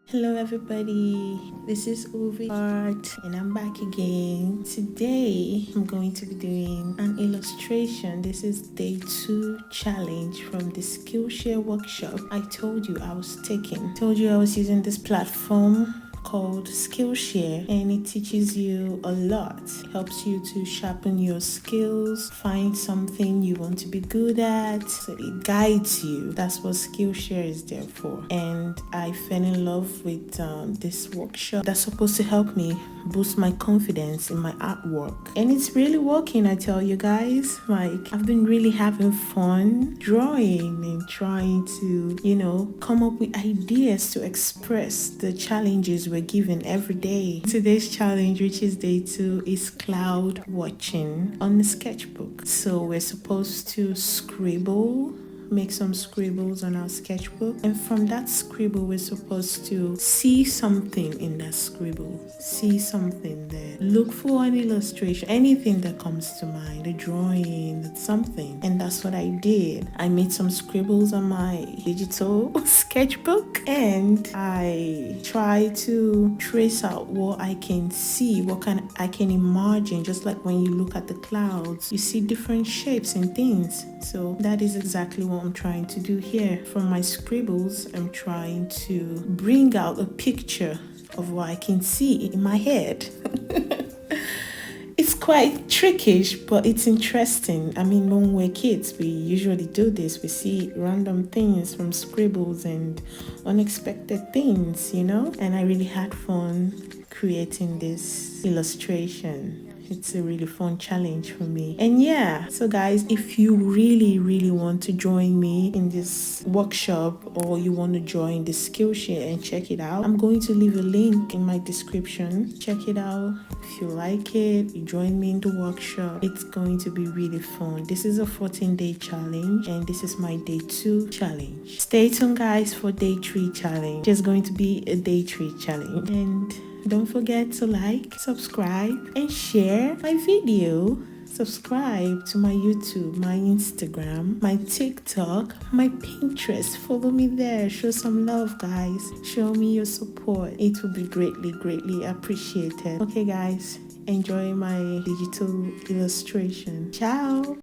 Hello everybody, this is Uvie Art and I'm back again. Today I'm going to be doing an illustration. This is day 2 challenge from the Skillshare workshop I told you I was taking. I was using this platform called Skillshare, and it teaches you a lot. It helps you to sharpen your skills, find something you want to be good at. So it guides you. That's what Skillshare is there for. And I fell in love with this workshop that's supposed to help me boost my confidence in my artwork. And it's really working, I tell you guys. Like, I've been really having fun drawing and trying to, come up with ideas to express the challenges we're given every day. Today's challenge, which is day 2, is cloud watching on the sketchbook. So we're supposed to make some scribbles on our sketchbook, and from that scribble we're supposed to see something in that scribble, see something there, look for an illustration, anything that comes to mind, a drawing, something. And that's what I did. I made some scribbles on my digital sketchbook, and I tried to trace out what I can see, I can imagine. Just like when you look at the clouds, you see different shapes and things. So that is exactly what I'm trying to do here. From my scribbles, I'm trying to bring out a picture of what I can see in my head. It's quite trickish, but it's interesting. I mean, when we're kids, we usually do this. We see random things from scribbles and unexpected things, And I really had fun creating this illustration. It's a really fun challenge for me. And so guys, if you really want to join me in this workshop, or you want to join the Skillshare and check it out, I'm going to leave a link in my description. Check it out. If you like it, you join me in the workshop. It's going to be really fun. This is a 14-day challenge, and this is my day 2 challenge. Stay tuned guys for day 3 challenge. There's going to be a day 3 challenge. And don't forget to like, subscribe, and share my video. Subscribe to my YouTube, my Instagram, my TikTok, my Pinterest. Follow me there. Show some love, guys. Show me your support. It will be greatly appreciated. Okay, guys. Enjoy my digital illustration. Ciao.